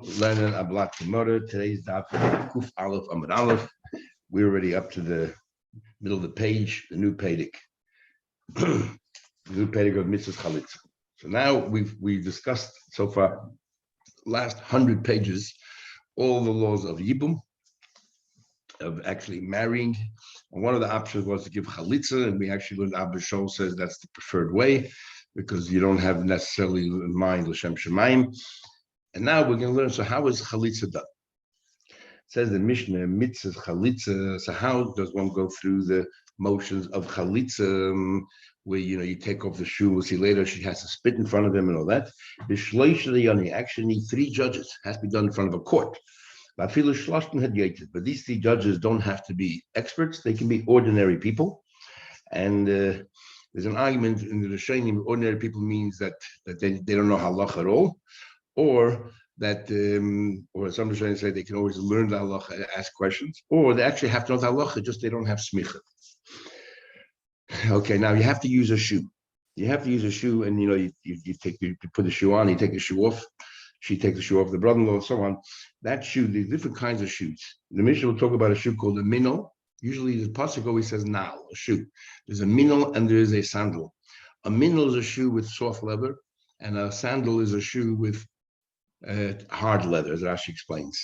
Learning Ablat Gemara. Today's daf Kuf Aleph Amud Aleph. We're already up to the middle of the page, the new Pedic. The new Pedic of Mitzvahs Chalitza. So now we've discussed so far, last 100 pages, all the laws of Yibum, of actually marrying. And one of the options was to give Chalitza, and we actually learned Abba Shol says that's the preferred way, because you don't have necessarily in mind L'Shem Shemaim. And now we're going to learn, so how is Chalitza done? It says the Mishnah, Mitzvah Chalitza, so how does one go through the motions of Chalitza, where, you take off the shoe, we'll see later, she has to spit in front of him and all that. The Shleish Yoni actually need 3 judges, it has to be done in front of a court. But these 3 judges don't have to be experts, they can be ordinary people. And there's an argument in the Rishonim, ordinary people means that they don't know halacha at all, or that, or some Rishonim say they can always learn the halacha and ask questions, or they actually have to know the halacha, just they don't have smicha. Okay, now you have to use a shoe. You have to use a shoe, and you put the shoe on, you take the shoe off, she takes the shoe off, the brother-in-law, and so on. That shoe, there's different kinds of shoes. The Mishnah will talk about a shoe called a minol. Usually the pasuk always says nal, a shoe. There's a minol and there is a sandal. A minol is a shoe with soft leather, and a sandal is a shoe with hard leather, as Rashi explains.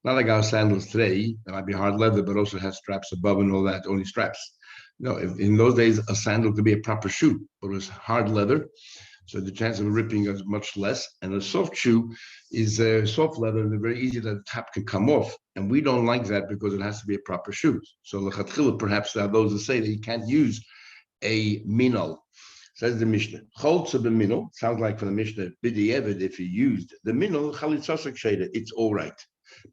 Not like our sandals today, that might be hard leather, but also has straps above and all that, only straps. No, in those days, a sandal could be a proper shoe, but it was hard leather, so the chance of ripping is much less. And a soft shoe is soft leather, and very easy that the top can come off. And we don't like that because it has to be a proper shoe. So l'chatchila, perhaps there are those that say that you can't use a minol. Says the Mishnah, Cholza b'minol, sounds like from the Mishnah, b'di'evid, if you used the minol, chalitzasek sheda, it's all right.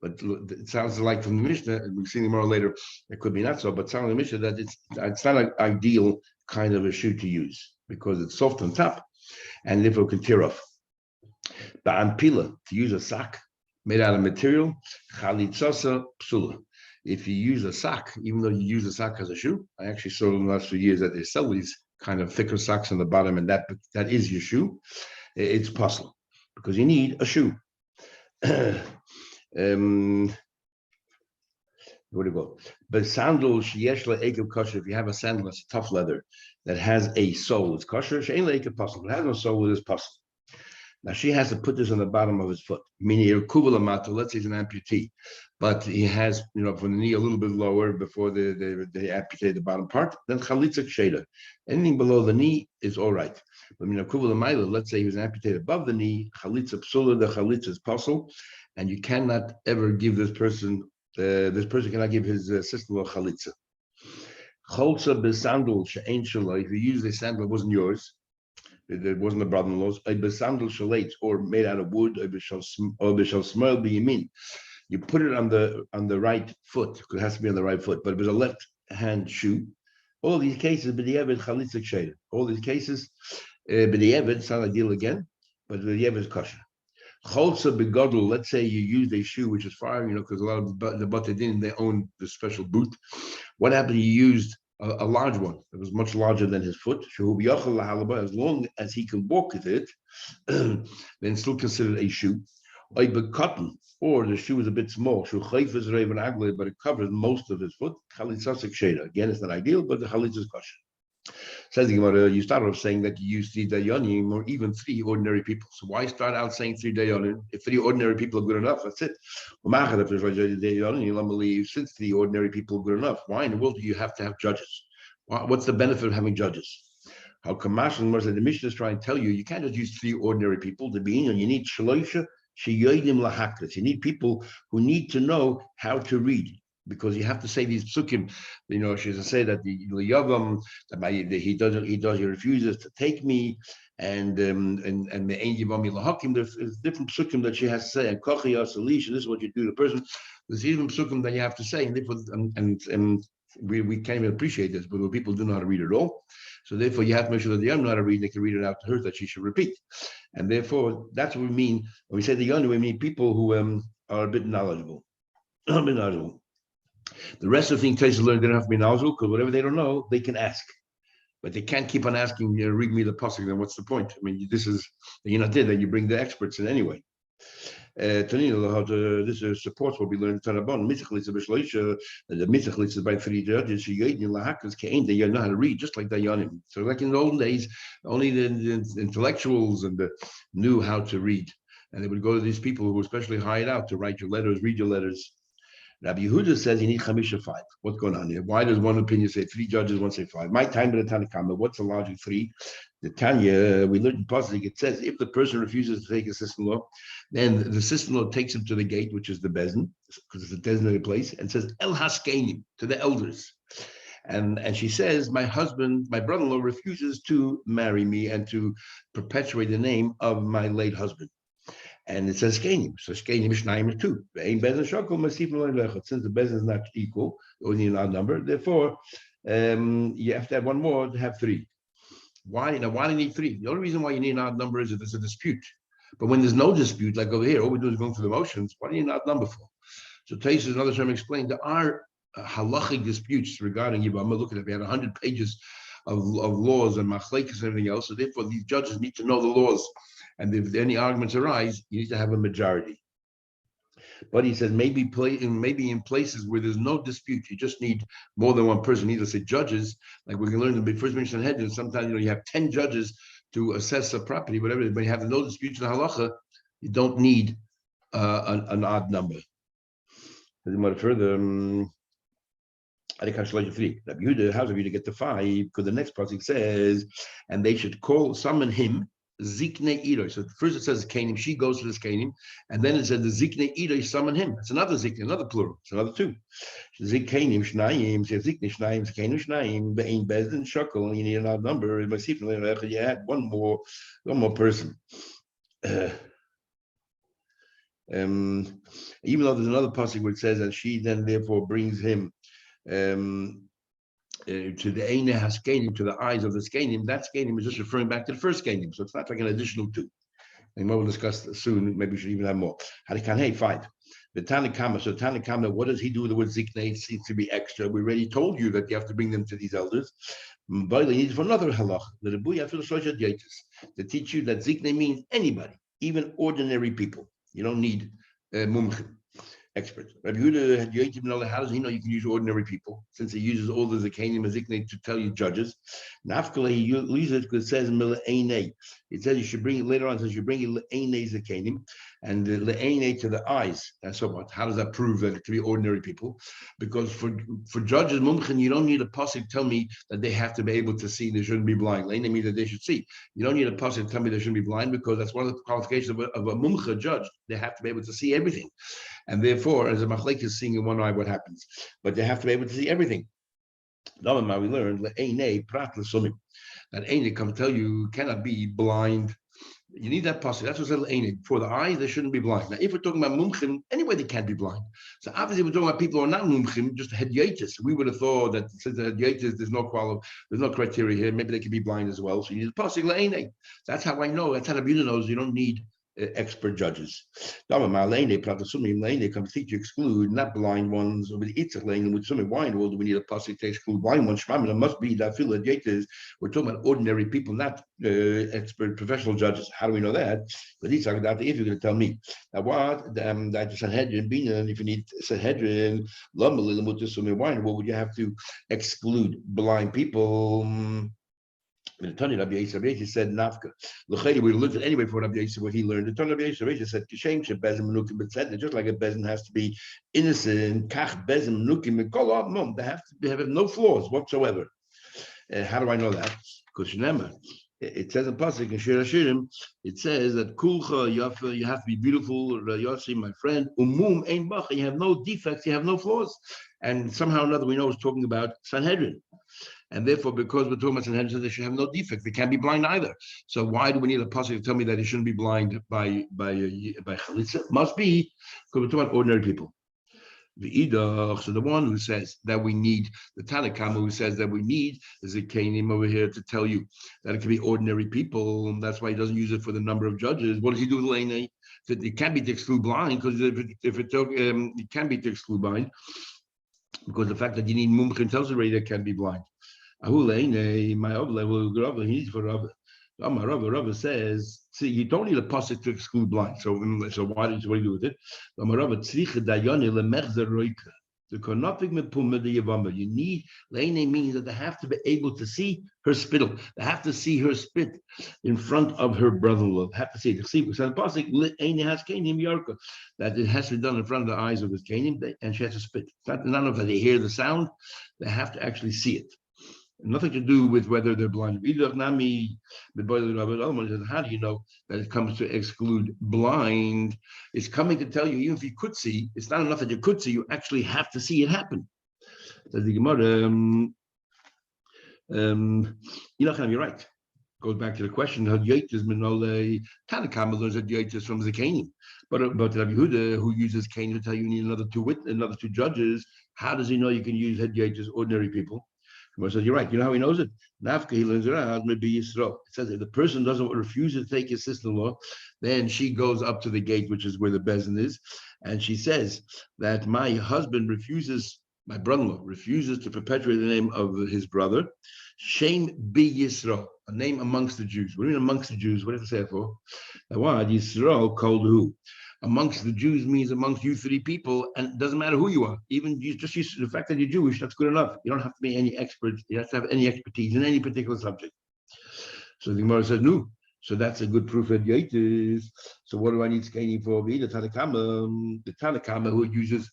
But it sounds like from the Mishnah, and we've seen more later, it could be not so, but sounds like the Mishnah that it's not an ideal kind of a shoe to use, because it's soft on top, and therefore can tear off. Ba'ampila, to use a sock made out of material, chalitzasa psula. If you use a sock, even though you use a sock as a shoe, I actually saw in the last few years that they sell these kind of thicker socks on the bottom, and that is your shoe. It's possible because you need a shoe. Where to go? But sandals, yeshla ekev kosher. If you have a sandal that's tough leather that has a sole, it's kosher. She'ein ekev possible. It has no sole, it is possible. Now she has to put this on the bottom of his foot. Meaning, let's say he's an amputee, but he has, from the knee a little bit lower before they amputate the bottom part. Then chalitza sheda. Anything below the knee is all right. But let's say he was amputated above the knee. Chalitza psula. The chalitza is possible, and you cannot ever give this person. This person cannot give his sister-in-law chalitza. Cholza besandal she'ein shalai. If you use a sandal that wasn't yours. It wasn't the brother-in-law's. Or made out of wood. You put it on the right foot, because it has to be on the right foot. But it was a left hand shoe. All these cases, all these cases, it's not ideal again, but b'di'evid is kosher. Cholza begodel. Let's say you used a shoe which is far, because a lot of the batadin, they own the special boot. What happened? You used a large one that was much larger than his foot. As long as he can walk with it, then still considered a shoe. Cotton, or the shoe is a bit small. But it covers most of his foot. Again, it's not ideal, but the chalitza is kosher. Says the Gemara, you start off saying that you use 3 dayanim or even 3 ordinary people. So why start out saying 3 dayanim? If 3 ordinary people are good enough, that's it. Since 3 ordinary people are good enough, why in the world do you have to have judges? What's the benefit of having judges? How Kamash and the Mishnah is trying to tell you, you can't just use 3 ordinary people to be in, you need shloisha sheyodim lahakras. You need people who need to know how to read. Because you have to say these psukim, she has to say that the Yavam, he refuses to take me, and the Ein Yevami Lahakim. There's different psukim that she has to say, and Kochiyas Elisha, this is what you do to the person. There's even psukim that you have to say, and therefore, and we can't even appreciate this, but people do know how to read it all. So therefore, you have to make sure that the Yom know how to read, and they can read it out to her that she should repeat. And therefore, that's what we mean when we say the Yom. We mean people who are a bit knowledgeable. The rest of the things to learn, they don't have to be knowledgeable, because whatever they don't know, they can ask. But they can't keep on asking, read me the pasuk, then what's the point? I mean, this is, you're not there, then you bring the experts in anyway. This supports what we learned in Tanabon. The Mitzachlis is by 3 judges. They know how to read, just like Dayanim. So, like in the olden days, only the intellectuals and knew how to read, and they would go to these people who were specially hired out to write your letters, read your letters. Rabbi Yehuda says you need chamisha 5. What's going on here? Why does one opinion say 3 judges, one say 5? My time, but the Tanakama. What's the logic? 3. The Tanya, we learned in Pasuk, it says if the person refuses to take a sister-in-law, then the sister-in-law takes him to the gate, which is the bezin, because it's a designated place, and says El Haskenim, to the elders. And she says, my brother-in-law refuses to marry me and to perpetuate the name of my late husband. And it says Skenim. So Skenim is 2. Since the bezin is not equal, only an odd number, therefore you have to have one more to have 3. Why? Now, why do you need 3? The only reason why you need an odd number is if there's a dispute. But when there's no dispute, like over here, all we do is going through the motions. What do you need an odd number for? So Tais is another term explained. There are halachic disputes regarding Yevamos. Look at it. We had 100 pages of laws and machlekes and everything else. So therefore, these judges need to know the laws. And if any arguments arise, you need to have a majority. But he says maybe in places where there's no dispute, you just need more than one person. You need to say judges, like we can learn in the first mention Sanhedrin. Sometimes you have 10 judges to assess a property, whatever. But you have no dispute in the halacha, you don't need an odd number. Further, how's of you to get to 5? Because the next passage says, and they should summon him. Zikne Iroi. So first it says Kanim, she goes to this Kanim, and then it says the Zikne Iroi summon him. It's another Zikne, another plural. It's another 2. Zik Kanim Shnayim, says Zikne Shnayim, Kanim Shnayim, Bein Bezdin Shakel, you need another number. You had one more person. Even though there's another passage where it says that she then therefore brings him to the Eine Haskenim, to the eyes of the Skenim, that Skenim is just referring back to the first Skenim. So it's not like an additional 2. And we'll discuss soon. Maybe we should even have more. Harikan 5. The Tanakama. So Tanakama, what does he do with the word Zikne? It seems to be extra. We already told you that you have to bring them to these elders. But they need for another halach. The Rebuya for the Shloshah Dietis, to teach you that Zikne means anybody, even ordinary people. You don't need mumchim. Expert. Rabbi Yehuda, how does he know you can use ordinary people? Since he uses all the zikanim and zikne to tell you judges. Nafkala, he uses it because it says le'einei. It says you should bring it later on. It says you bring le'einei zikanim and the le'einei to the eyes. And so what? How does that prove that it can be ordinary people? Because for judges, mumchin, you don't need a pasuk tell me that they have to be able to see. They shouldn't be blind. Le'einei means that they should see. You don't need a pasuk to tell me they shouldn't be blind because that's one of the qualifications of a mumcha judge. They have to be able to see everything. And therefore, as a machlek is seeing in one eye, what happens? But they have to be able to see everything. We learned that Eine come tell you cannot be blind. You need that passage. That's what said Eine. For the eyes, they shouldn't be blind. Now, if we're talking about mumchim, anyway, they can't be blind. So obviously, we're talking about people who are not mumchim, just hedyatis. We would have thought that since the hedyatis, there's no criteria here. Maybe they can be blind as well. So you need a passage Eine. That's how I know. That's how the Rabbi knows. You don't need expert judges. They come teach you exclude not blind ones. With some wine, well, do we need a pasuk to exclude blind ones? It must be that we're talking about ordinary people, not expert professional judges. How do we know that? But he's talking about if you're going to tell me now what that Sanhedrin being, if you need Sanhedrin, wine, what would you have to exclude blind people? The Tanya Rabbi Yisrael said Nafka. We looked at anyway for Rabbi Yisrael what he learned. The Tanya Rabbi Yisrael said Kishem Bezim Menukim, but said just like a bezin has to be innocent, Kach Bezim Menukim, no, they have no flaws whatsoever. How do I know that? Because remember, it says in Pasuk in Shir Hashirim, it says that Kulcha you have to be beautiful, Yossi, my friend, Umum Ein Bach, you have no defects, you have no flaws, and somehow or another we know it's talking about Sanhedrin. And therefore, because we're talking about Sanhedrin, they should have no defect. They can't be blind either. So why do we need a pasuk to tell me that he shouldn't be blind by chalitza? Must be because we're talking about ordinary people. The Idach, so the one who says that we need, the Tanakama who says that we need is a Kanim over here to tell you that it can be ordinary people, and that's why he doesn't use it for the number of judges. What does he do with Leine? It can't be to exclude blind, because it can be to exclude blind, because the fact that you need mumchin tells already that can be blind. My level he needs for Rabbi. Rava says, see, you don't need a pasuk to exclude blind. So what do you do with it? The konafik mepuma the Yevama. You need Leine means that they have to be able to see her spittle. They have to see her spit in front of her brother-in-law. They have to see it. So the pasuk has kanim yarka, that it has to be done in front of the eyes of his kanim, and she has to spit. It's not enough that they hear the sound; they have to actually see it. Nothing to do with whether they're blind. How do you know that it comes to exclude blind? It's coming to tell you, even if you could see, it's not enough that you could see, you actually have to see it happen. Says the Gemara, you're right. Goes back to the question, Tanakama learns that Yoitis from Zakanim. But Rabbi Yehuda, who uses Cain to tell you need another two judges, how does he know you can use head Yoitis, ordinary people? Says, you're right. You know how he knows it? Nafka, he learns it out. Maybe Yisrael. It says if the person refuses to take his sister-in-law, then she goes up to the gate, which is where the bezin is, and she says that my brother-in-law refuses to perpetuate the name of his brother. Shame be Yisrael, a name amongst the Jews. What do you mean amongst the Jews? What do you have to say it for? Why Yisrael called who? Amongst the Jews means amongst you three people, and it doesn't matter who you are. Even just the fact that you're Jewish, that's good enough. You don't have to be any expert. You have to have any expertise in any particular subject. So the Gemara says, no. So that's a good proof that Yaitis. So what do I need Skaini for? The Tanakama who uses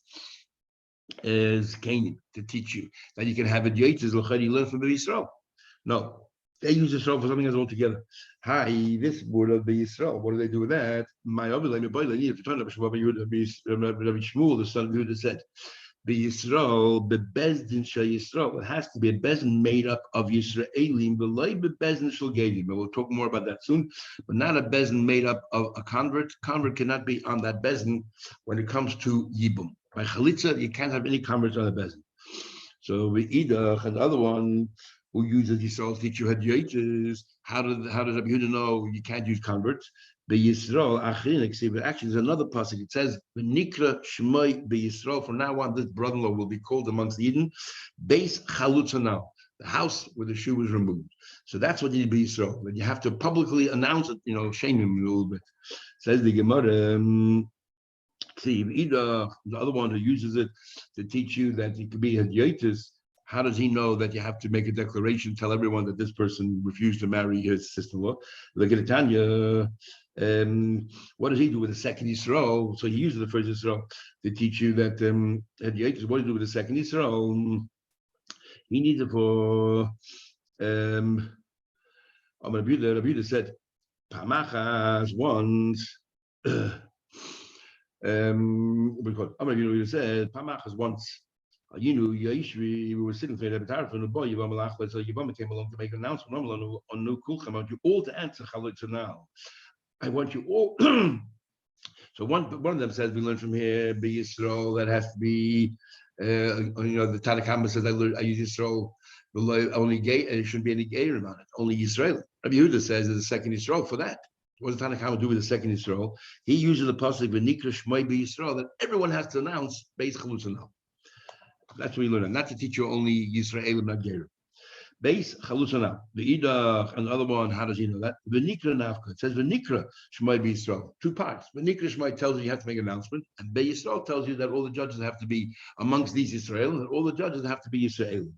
is Skaini to teach you that you can have a Yaitis, you learn from Israel. No. They use Yisrael for something else altogether. Hi, this word of the Yisrael. What do they do with that? My Rabbi Shmuel, the son of Yehuda, said, "Be Yisrael, be bezdin shel Yisrael." It has to be a bezdin made up of Yisraelim, v'loi be bezdin shel Gedim. We'll talk more about that soon. But not a bezdin made up of a convert. Convert cannot be on that bezdin when it comes to Yibum. By Chalitza, you can't have any converts on the bezdin. So we Idach and the other one who uses Yisrael teach you hadyates. How does Rabbi Yehuda know you can't use converts? Be Yisrael Achinik. But actually, there's another passage. It says, "V'nikra shmoi be Yisrael." From now on, this brother-in-law will be called amongst the Eden. Beis Chalutza now, the house where the shoe was removed. So that's what you need to be Yisrael. But you have to publicly announce it. Shame him a little bit. Says the Gemara. The other one who uses it to teach you that you could be hadyates. How does he know that you have to make a declaration, tell everyone that this person refused to marry his sister-in-law? Look at Tanya. What does he do with the second Yisrael? So he uses the first Yisrael to teach you that what do you do with the second Yisrael? He needs it for Rabbi Yehuda said, Pamachas once. Because Rabbi Yehuda said, Pamachas once. We were sitting there at the and the boy so Yevama came along to make an announcement on no kulchem. I want you all to answer chalitza now. I want you all. So one of them says we learn from here be Yisrael, that has to be the Tanakama says I use Yisrael only gay, and it shouldn't be any gayer on it, only Yisrael. Rabbi Yehuda says there's a second Yisrael for that. What does Tanakama do with the second Yisrael? He uses the pasuk v'nikra shmoi be Yisrael that everyone has to announce beis chalutza now. That's what we learn. Not to teach you only Yisrael, not Gerim. Base Chalusana. The Idach and the other one, how does he know that? V'nikra nafka. It says V'nikra Shmai be Yisrael. Two parts. V'nikra Shmai tells you have to make an announcement, and Be Yisrael tells you that all the judges have to be amongst these Yisrael, and all the judges have to be Yisrael.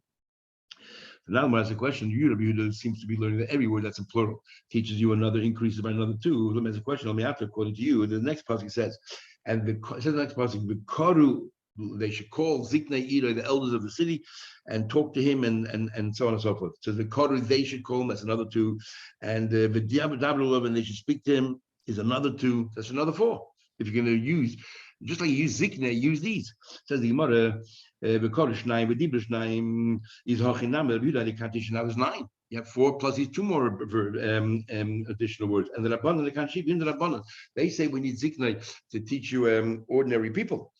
Now, when I ask a question, Rabbi Yehuda seems to be learning that every word that's in plural teaches you another, increases by another two. Let me ask a question. Let me answer according to you. And the next passage says, it says the next passage, V'karu. They should call Ziknei Ira, the elders of the city, and talk to him, and so on and so forth. So the Koru, they should call him. That's another two, and the Diablo, and they should speak to him is another two. That's another four. If you're going to use, just like you use Ziknei, use these. It says the Gemara, the Koru Shnaim, the Dibra Shnaim is Hachinam. The Kantish now is 9. You have 4 plus these 2 more additional words, and the Rabbanan, the Kanshib, in the Rabbanan, they say we need Ziknei to teach you ordinary people.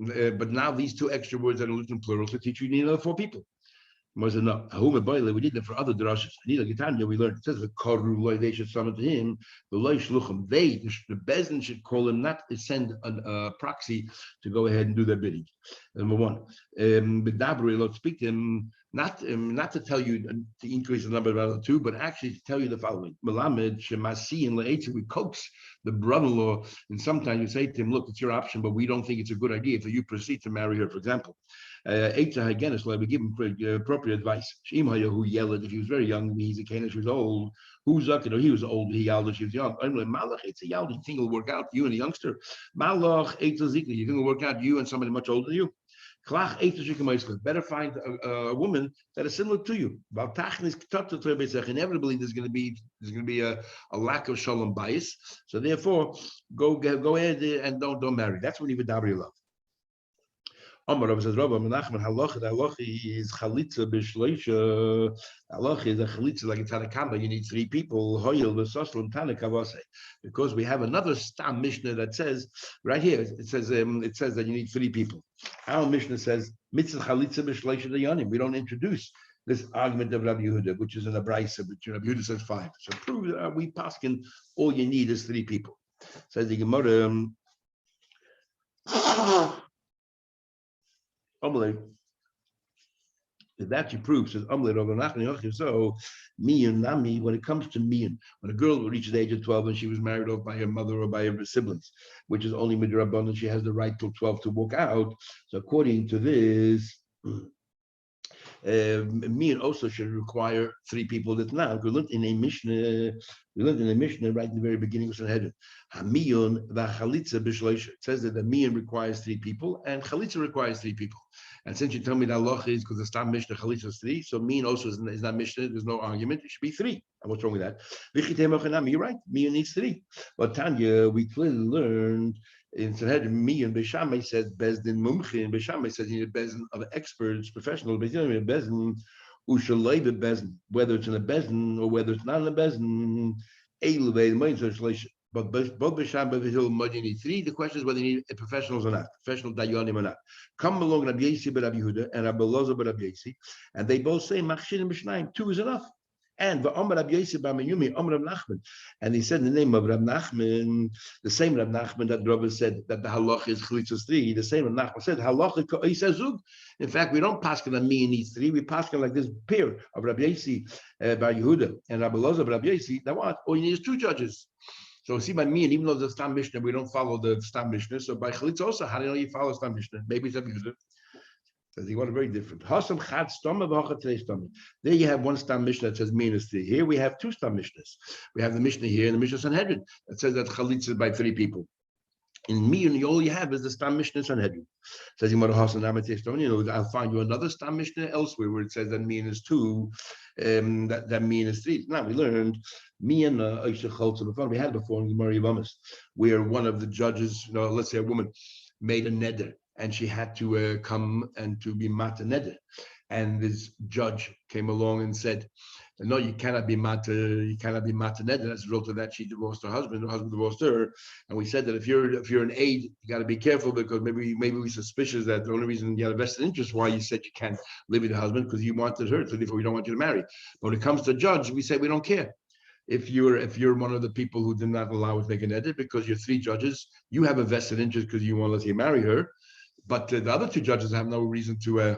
But now these 2 extra words are in plural to teach you need another 4 people. We did that for other drashas. We learned it says the Karulai, they should summon to him the Loi Shluchim. The Bezin should call him, not to send a proxy to go ahead and do their bidding. Number 1. But Dabri, let's speak to him. not to tell you to increase the number of two, but actually to tell you the following. Melamed shemasi and le'etzim, we coax the brother-in-law, and sometimes you say to him, look, it's your option, but we don't think it's a good idea if you proceed to marry her, for example. Again, it's like we give him appropriate advice. Who yelled if he was very young, he's a Canaan, she was old. Who's he was old, he yelled, she was young. I'm like, Malach, it's a yelled, you think it'll work out, you and a youngster. Malach, you think it'll work out, you and somebody much older than you. Better find a woman that is similar to you. Inevitably, there's going to be a lack of shalom bias. So therefore, go ahead and don't marry. That's when you would dabri love. Amar says, Rabbi Menachem, halacha is chalitza b'shleisha. Halacha is a chalitza like a tanakama. You need three people. Hoyel v'soslam tanakavase. Because we have another stam mishnah that says right here. It says that you need three people. Our mishnah says mitzvah chalitza b'shleisha dayanim. We don't introduce this argument of Rabbi Yehuda, which is in a brayso, but Rabbi Yehuda says five. So prove that we paskin all you need is three people. Says the Gemara. That you prove says so miyan nami. When it comes to miyan, when a girl reaches the age of 12 and she was married off by her mother or by her siblings, which is only midrabanan, she has the right till 12 to walk out. So according to this, miyan also should require three people. That now we learned in a mishnah. Right in the very beginning of Sanhedrin. Hamiyun v'chalitza b'shleisha. It says that the miyan requires three people and chalitza requires three people. And since you tell me that Allah is because the stam mishnah chalitza is three, so miyan also is not mishnah. There's no argument. It should be three. And what's wrong with that? You're right. Miyan needs three. But Tanya, we clearly learned in Sanhedrin, miyan b'shamay says bezdin mumchin. B'shamay says you need a bezdin of experts, professionals. But you don't need a bezdin. Whether it's in a bezin or whether it's not in a bezin, but both Bisham and Bisham you need three. The question is whether you need professionals or not, professional dayanim or not. Come along Rabbi Yesi but Rabbi Yehuda and Rabbi Loza but Rabbi Yesi, and they both say Machshin and Mishnayim, two is enough. And the Amar Rabbi Yesi bar Menyumi, Amar Rabbi Nachman, and he said the name of Rabbi Nachman, the same Rabbi Nachman that Rabbi said that the halach is chlitzos three. The same Rabbi Nachman said halach he says zug. In fact, we don't paskin on me needs three. We paskin like this pair of Rabbi Yesi bar Yehuda and Rabbi Loza bar Rabbi Yesi. That what? All you need is two judges. So see by me, and even though the Stam Mishnah, we don't follow the Stam Mishnah. So by Chalitz also, how do you know you follow Stam Mishnah? Maybe it's Rabbi Yehuda. So you want a very different. There you have one Stam Mishnah that says minus three. Here we have two Stam Mishnahs. We have the Mishnah here and the Mishnah Sanhedrin that says that Chalitz is by three people. In me, and all you have is the Stam Mishnah Sanhedrin. Says I'll find you another Stam Mishnah elsewhere where it says that mean is two, that mean is three. Now we learned me and we had before in Gemara Yevamos, where one of the judges, let's say a woman, made a neder, and she had to come and to be mata neder, and this judge came along and said, no, you cannot be mata neder. As a result of that, she divorced her husband divorced her. And we said that if you're an aide, you got to be careful, because maybe we're suspicious that the only reason you had a vested interest why you said you can't live with your husband because you wanted her, so therefore we don't want you to marry. But when it comes to judge, we say we don't care. If you're one of the people who did not allow us to make an edit because you're three judges, you have a vested interest because you want to marry her. But the other two judges have no reason to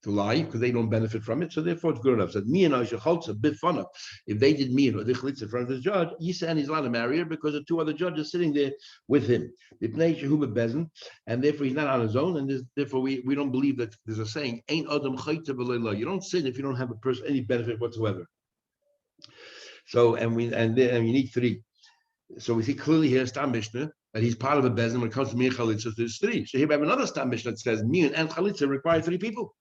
lie because they don't benefit from it. So therefore it's good enough. So me and Aisha a bit fun up. If they did me or the chalitza in front of the judge, Yisa he's allowed to marry her because the two other judges sitting there with him. And therefore he's not on his own, and therefore we don't believe that there's a saying, ain't adam chayta b'leila. You don't sin if you don't have a person any benefit whatsoever. So and you need three. So we see clearly here Stam Mishnah that he's part of a bezin. When it comes to me and chalitza, there's three. So here we have another Stam Mishnah that says me and chalitza require three people.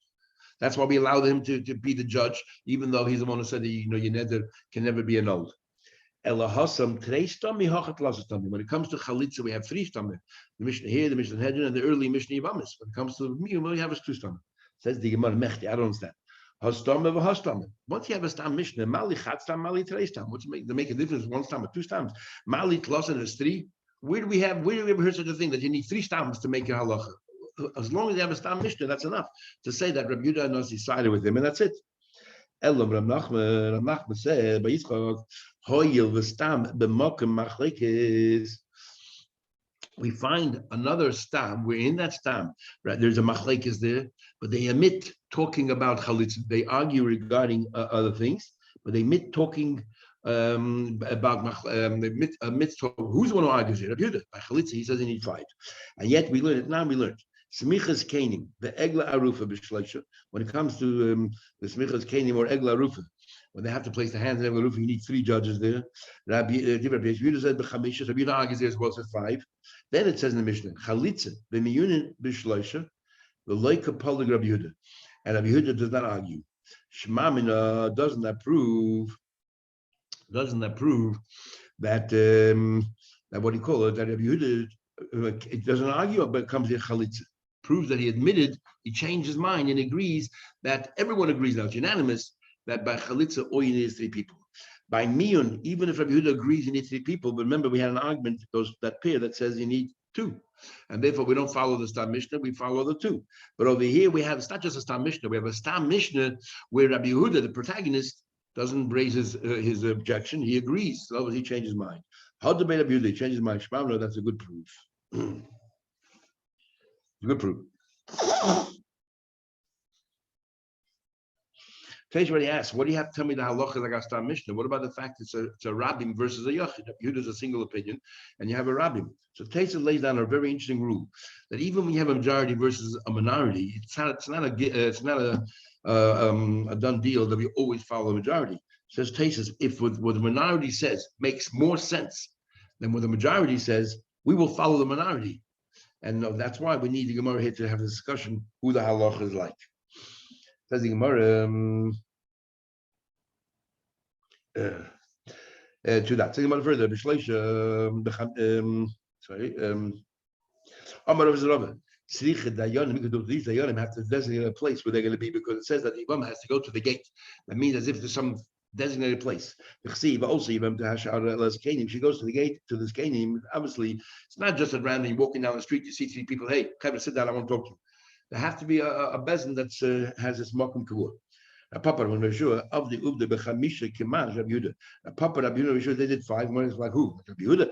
That's why we allow him to be the judge, even though he's the one who said that your neder can never be annulled. When it comes to chalitza, we have three stamim. The Mishnah here, the Mishnah Hedron, and the early Mishnah Yevamos. When it comes to me, we have two stamim. Says the Gemara Mechti. I don't understand. Once you have a stam Mishnah, mali chat stam, mali trei stam. What's make a difference? One stam or two stams. Mali tlosen is three. Where do we ever heard such a thing that you need three stams to make your halacha? As long as you have a stam Mishnah, that's enough to say that Rabbi Yehuda knows he sided with him, and that's it. Elam Rav Nachman said by Yitzchak, hoyil v'stam b'mokem machlekes. we find another stam. We're in that stam, right? There's a machlekes there, but they omit talking about chalitza. They argue regarding other things, but they omit talking about they omit who's the one who argues here? Rabbi Yehuda. By chalitza, he says he needs 5, and yet we learned it. Now we learned smichas kenim, the egla arufa b'shleisha. When it comes to the smichas kenim or egla arufa, when they have to place the hands in egla arufa, you need 3 judges there. Rabbi Yehuda said b'chamisha. Rabbi Yehuda argues there as well, says 5. Then it says in the Mishnah, chalitza b'miyunin b'shleisha, the loika polig Rabbi Yehuda, and Rabbi Yehuda does not argue. Shmamina doesn't that prove that that what do you call it? That Rabbi Yehuda it doesn't argue, but it comes to chalitza. Proves that he admitted, he changed his mind and agrees that everyone agrees now, it's unanimous that by chalitza all you need is 3 people. By miyun, even if Rabbi Yehuda agrees you need 3 people, but remember we had an argument that pair that says you need 2, and therefore we don't follow the Stam Mishnah, we follow the 2. But over here we have, it's not just a Stam Mishnah, we have a Stam Mishnah where Rabbi Yehuda, the protagonist, doesn't raise his objection, he agrees, so he changes his mind. How to Rabbi Yehuda, he changes his mind, Shmamno, that's a good proof. Good proof. Taish already asked, what do you have to tell me the halacha like Stam Mishnah? What about the fact it's a rabbim versus a yachid? Yehuda is a single opinion, and you have a rabbim. So Taish lays down a very interesting rule that even when you have a majority versus a minority, it's not a done deal that we always follow the majority. Says Taish, if what the minority says makes more sense than what the majority says, we will follow the minority. And that's why we need the Gemara here to have a discussion who the halacha is like. Says the Gemara to that. Say Gemara further. Amar of Zerava. These dayanim have to designate a place where they're going to be because it says that the Imam has to go to the gate. That means as if there's some designated place. Also, she goes to the gate to this kenim. Obviously, it's not just at random walking down the street. You see 3 people. Hey, come sit down. I want to talk to you. There has to be a bezin that has this makom kavur. A papa when Rashua of the ubde bechamisha keman Rabbi Yehuda. A papa Rabbi Yehuda they did 5. One is like who? Rabbi Yehuda.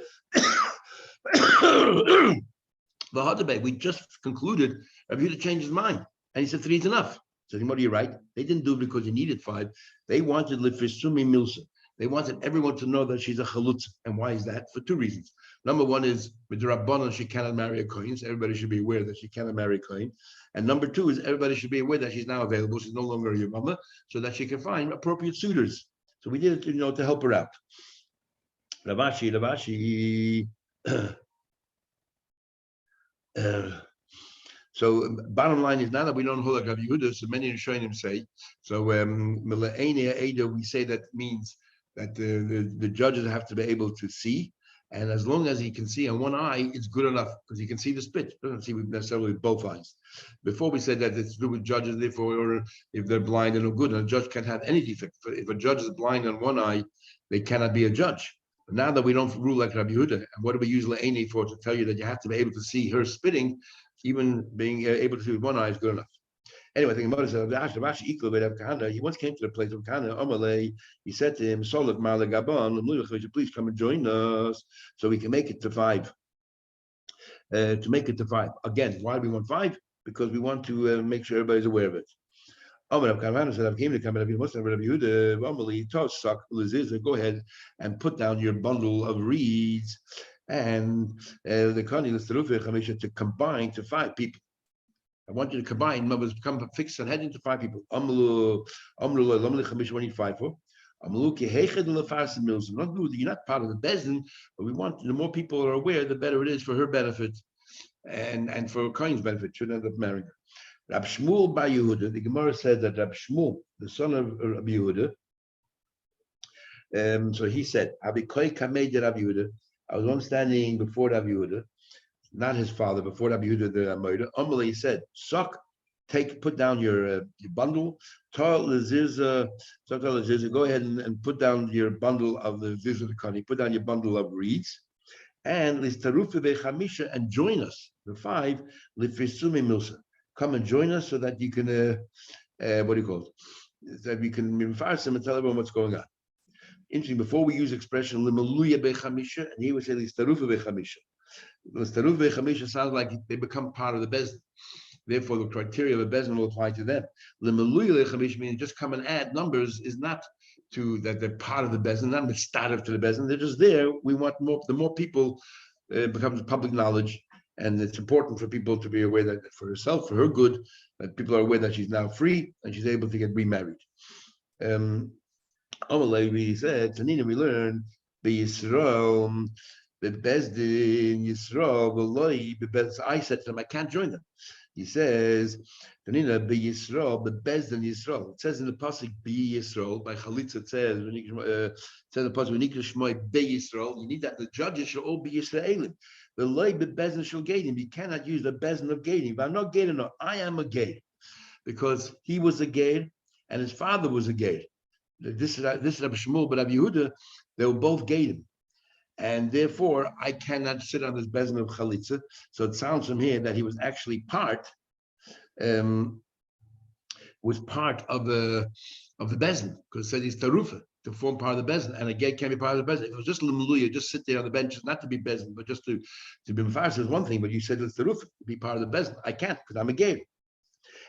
The hotbed we just concluded. Rabbi Yehuda changed his mind and he said 3 is enough. So what are you right? They didn't do it because he needed 5. They wanted lifisumi milsa. They wanted everyone to know that she's a chalutza. And why is that? For 2 reasons. Number 1 is with the Rabbanon, she cannot marry a kohen. So everybody should be aware that she cannot marry a kohen. And number 2 is everybody should be aware that she's now available. She's no longer a Yevama, so that she can find appropriate suitors. So we did it, to help her out. Ravashi. So bottom line is now that we don't hold like Rabbi Yehuda, so many Rishonim say. So we say that means that the judges have to be able to see, and as long as he can see on one eye, it's good enough because he can see the spit. Doesn't see necessarily with both eyes. Before we said that it's to do with judges, therefore, or if they're blind and no good, and a judge can't have any defect. If a judge is blind on one eye, they cannot be a judge. But now that we don't rule like Rabbi Yehuda, and what do we use Le'eni for to tell you that you have to be able to see her spitting, even being able to see with one eye is good enough. Anyway, I think about it. He once came to the place of Kana. He said to him, "Solat Mala Gabon, please come and join us, so we can make it to 5." To make it to 5 again. Why do we want 5? Because we want to make sure everybody's aware of it. Go ahead and put down your bundle of reeds, and the Kani to combine to 5 people. I want you to combine numbers, come fix and head into 5 people. What need 5 for? You're not part of the bezin, but we want the more people are aware, the better it is for her benefit and for Kain's benefit. Should end up marrying her. Rab Shmuel Bar Yehuda, the Gemara said that Rab Shmuel, the son of Rabbi Yehuda, so he said, I was once standing before Rabbi Yehuda, not his father, before Rabbi Yehuda the Amoida. Amalei said, put down your bundle. Go ahead and put down your bundle of the Zizah, put down your bundle of reeds. And and join us, the 5, milsa. Come and join us so that you can, what do you call it? That we can reverse them and tell everyone what's going on. Interesting, before we use expression, and he would say, It sounds like they become part of the bezdin. Therefore, the criteria of a bezdin will apply to them. Meaning just come and add numbers is not to that they're part of the bezdin, not mistativ to the bezdin. They're just there. We want more. The more people becomes public knowledge, and it's important for people to be aware that for herself, for her good, that people are aware that she's now free and she's able to get remarried. We said, Tanina, we learned the Yisrael, the Bezdin Yisrael, I said to them, I can't join them. He says, Tanina, be Yisrael, the Bezdin Yisrael. It says in the pasuk, be Yisrael. By Chalitza, it says, it says in the pasuk, be Yisrael. You need that the judges should all be Yisraelim. The loy be Bezdin shall gadim. You cannot use the Bezdin of gadim. But I'm not gadim. No, I am a gaid because he was a gaid and his father was a gaid. This is Rabbi Shmuel, but Rabbi Yehuda, they were both gadim. And therefore, I cannot sit on this bezdin of chalitza. So it sounds from here that he was actually part of the bezdin, because it said he's tarufa to form part of the bezdin, and a gay can't be part of the bezdin. If it was just lemuluya, just sit there on the bench, not to be bezdin, but just to be mefars is one thing. But you said it's tarufa to be part of the bezdin. I can't because I'm a gay.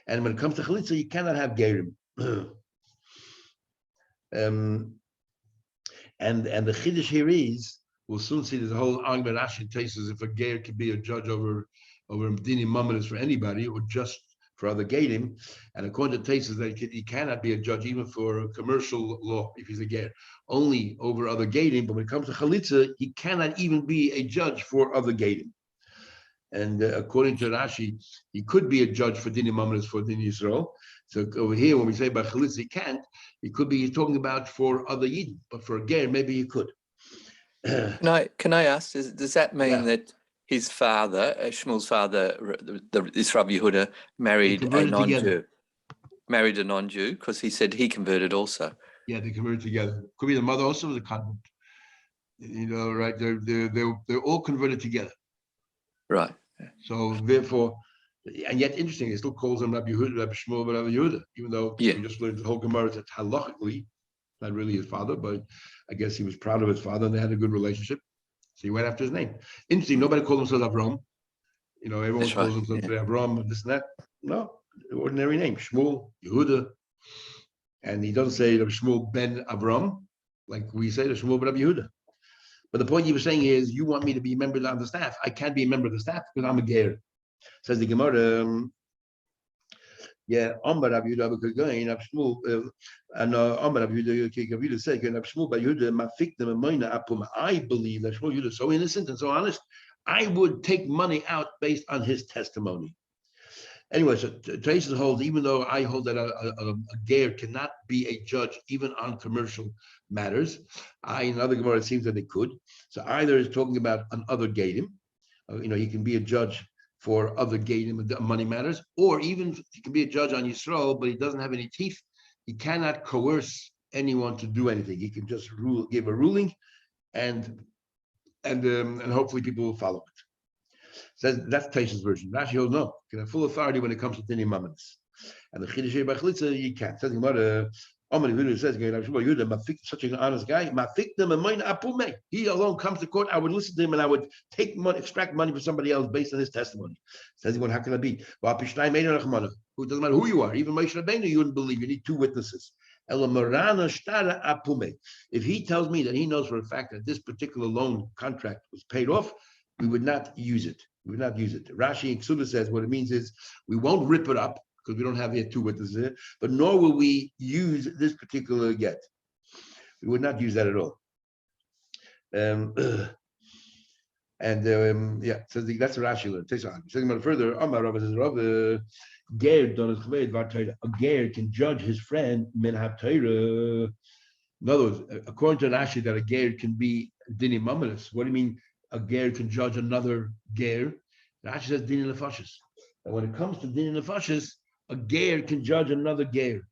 And when it comes to chalitza, you cannot have gayrim. And the chiddush here is, we'll soon see there's a whole argument. Rashi takes as if a ger could be a judge over dini mamadas for anybody or just for other gadim. And according to Taisus, that he cannot be a judge even for commercial law if he's a ger, only over other gadim. But when it comes to chalitza, he cannot even be a judge for other gadim. And according to Rashi, he could be a judge for dini mamadas for dini Yisrael. So over here, when we say about chalitza, he can't. He could be talking about for other yidden, but for a ger, maybe he could. Can I ask? Does that mean that his father, Shmuel's father, this Rabbi Yehuda, married a non-Jew? Married a non-Jew because he said he converted also. Yeah, they converted together. Could be the mother also was a convert. Right? They're all converted together. Right. So therefore, and yet interesting, he still calls him Rabbi Yehuda, Rabbi Shmuel, but Rabbi Yehuda, even though we just learned the whole Gemara that halachically, not really his father, but I guess he was proud of his father and they had a good relationship. So he went after his name. Interesting, nobody called himself Avram. Everyone calls himself Avram, this and that. No, ordinary name, Shmuel, Yehuda. And he doesn't say Shmuel ben Avram, like we say the Shmuel ben Rabbi Yehuda. But the point you were saying is, you want me to be a member of the staff. I can't be a member of the staff because I'm a ger. Says the Gemara, Amar Rabbi Yehuda Kogain, Rabbi Shmuel, and Amar Rabbi Yehuda said, Rabbi Shmuel by Yehuda, Mafikdem Amoina Apum. I believe that Shmuel Yehuda is so innocent and so honest. I would take money out based on his testimony. Anyway, so Taisus holds, even though I hold that a ger cannot be a judge even on commercial matters, in other Gemara it seems that they could. So either is talking about an other gadim, he can be a judge for other gadim money matters, or even he can be a judge on Yisrael, but he doesn't have any teeth. He cannot coerce anyone to do anything. He can just give a ruling, and hopefully people will follow it. Says that's Taisha's version. Rashi holds no. You can have full authority when it comes to dini mamadas. And the chiddush here by chalitza, you can't. Says Gemara, says such an honest guy. He alone comes to court. I would listen to him and I would take money, extract money from somebody else based on his testimony. Says he, how can it be? Who doesn't matter who you are, even Moshe Rabbeinu, you wouldn't believe. You need two witnesses. If he tells me that he knows for a fact that this particular loan contract was paid off, we would not use it. Rashi and Ksuba says what it means is we won't rip it up because we don't have here two witnesses here, but nor will we use this particular get. We would not use that at all. So that's Rashi learned. Taking about further, a ger can judge his friend min ha'Torah. In other words, according to Rashi, that a ger can be dini mamadas. What do you mean? A ger can judge another ger. Rashi says dini nefashis. And when it comes to dini nefashis, a ger can judge another ger.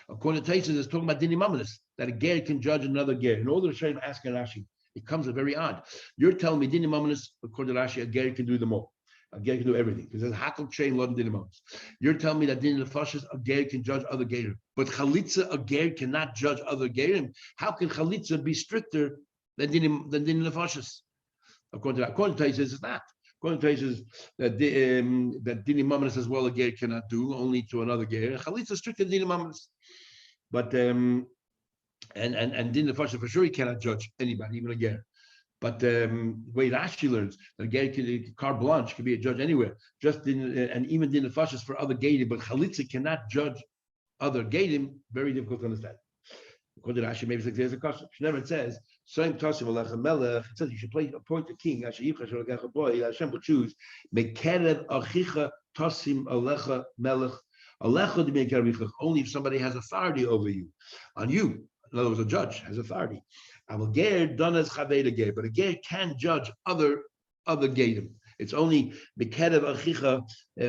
According to Taisus, it's talking about dini mamadas, that a ger can judge another ger. In order to show him asking Rashi, it comes very odd. You're telling me dini mamadas, according to Rashi, a ger can do them all. A ger can do everything. Because there's hakol chain love dini mamadas. You're telling me that dini nefashis, a ger can judge other ger. But chalitza, a ger cannot judge other gerim. How can chalitza be stricter than dini nefashis? According to Taisus, it's not. According to Taisus, that dini mamanis as well a ger cannot do, only to another ger. Chalitza strictly dini mamanis, but and din nefashis for sure he cannot judge anybody, even a ger. But the way Rashi learns that a ger carte blanche can be a judge anywhere, just and even din nefashis for other gerim, but chalitza cannot judge other gerim. Very difficult to understand. According to Rashi, maybe there's a question. It says, "Same tasim alecha melech." It says you should appoint a king. Hashem will choose. Mekerev achicha tasim alecha melech. Alecha de mekerev. Only if somebody has authority over you, on you. In other words, a judge has authority. Aval ger done as chaveda ger, but a ger can judge other gerim. It's only mekerev achicha,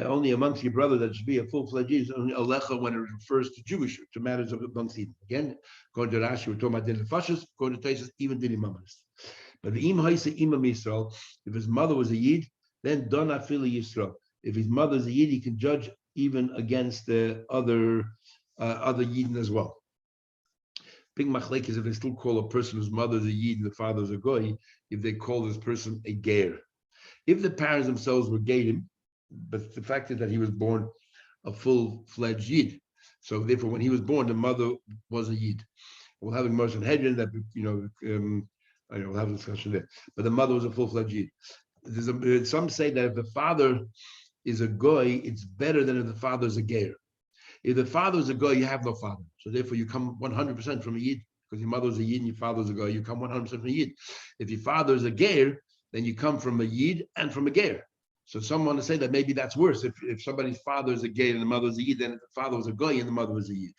only amongst your brother that should be a full-fledged Jew. Only alecha when it refers to Jewish, to matters of amongst them. Again, according to Rashi, we're talking about din nefashis. According to Taisus, even din imamis. But the im haisa imam Yisrael, if his mother was a yid, then don afili Yisrael. If his mother is a yid, he can judge even against the other yidden as well. Big machlek is if they still call a person whose mother is a yid and the father is a goy, if they call this person a ger. If the parents themselves were gerim, but the fact is that he was born a full-fledged yid, so therefore when he was born, the mother was a yid. We'll have a Moshe and Hedron that we'll have a discussion there. But the mother was a full-fledged yid. Some say that if the father is a goy, it's better than if the father is a ger. If the father is a goy, you have no father, so therefore you come 100% from a yid, because your mother is a yid and your father is a goy. You come 100% from a yid. If your father is a ger, then you come from a yid and from a ger. So some want to say that maybe that's worse. If somebody's father is a ger and the mother is a yid, then if the father was a goy and the mother was a yid.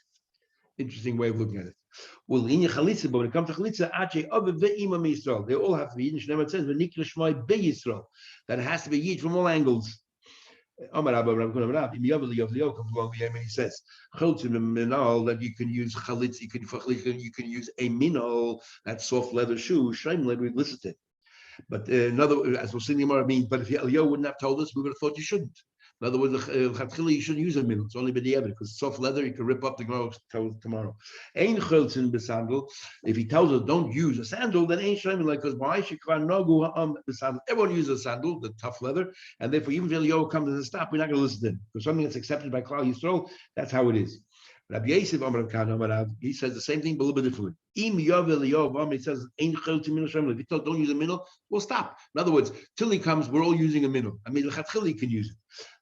Interesting way of looking at it. Well, in chalitza, but when it comes to chalitza, they all have to be yid. And it says that it has to be yid from all angles. Amar Abba Rav comes along the and he says, that you can use chalitza, you can use a minol, that soft leather shoe, shaimle, we listed it. But another, as we'll see in the Gemara, means, but if Eliyahu wouldn't have told us, we would have thought you shouldn't. In other words, you shouldn't use a minol. It's only b'diavad, because soft leather, you can rip up the Gemara tomorrow. Ein cholzin b'sandal. If he tells us don't use a sandal, then ain't shayim, like, because why should nogu b'sandal? Everyone uses a sandal, the tough leather, and therefore even if Eliyahu comes as a stop, we're not going to listen to him, because something that's accepted by Klal Yisrael, that's how it is. Rabbi Yosef he says the same thing, but a little bit differently. He says, if he tells don't use a minol, we'll stop. In other words, till he comes, we're all using a minol. I mean, he can use it.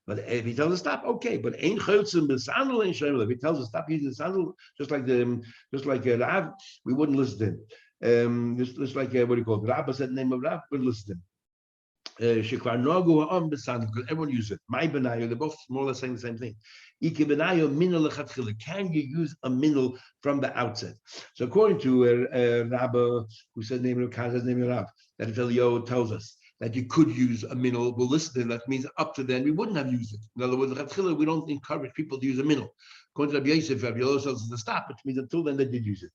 But if he tells us stop, okay. But if he tells us stop using the sandal, just like Rav, we wouldn't listen to him. Just like what do you call it? Rabba said the name of Rav, we wouldn't listen to him. Because everyone uses it. My benayo, they're both more or less saying the same thing. Can you use a minol from the outset? So according to Rabba, who said name of Kaz's name of Rav, that if Eliyahu tells us that you could use a minol, we'll listen to him. That means up to then we wouldn't have used it. In other words, we don't encourage people to use a minol. According to Rabbi Yosef, Rabbi Yosef tells us to stop, which means until then they did use it.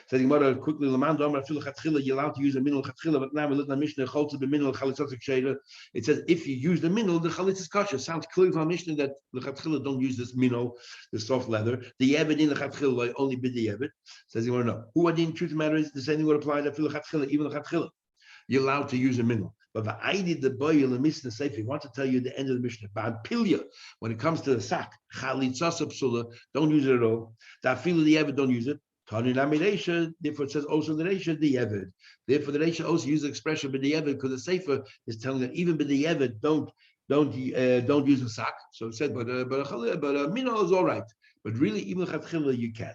So the Gemara quickly, you're allowed to use a minol chatchila, but now we look at Mishnah cholza the minol chalitzatik sheira. It says if you use the minol, the chalitz is kosher. Sounds clear from Mishnah that the chatchila don't use this minol, the soft leather. The yevet in the chatchila only bid the yevet. Says you want to know who are the truth of the matter is the same thing would apply to the chatchila, even the chatchila. You're allowed to use a minol. But I did the boy in the Mishnah Sefer. I want to tell you the end of the Mishnah. But when it comes to the sack, chalitza psula, don't use it at all. The afilu the yevet, don't use it. Therefore, it says also the Reisha the Yevid. Therefore, the Reisha also uses the expression "b'di Yevid" because the Sefer is telling that even "b'di Yevid" don't use a sack. So it said, but a minol is all right. But really, even chatchila you can.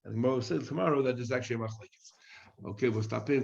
And the Gemara says tomorrow that is actually a machlekes. Okay, we'll stop here.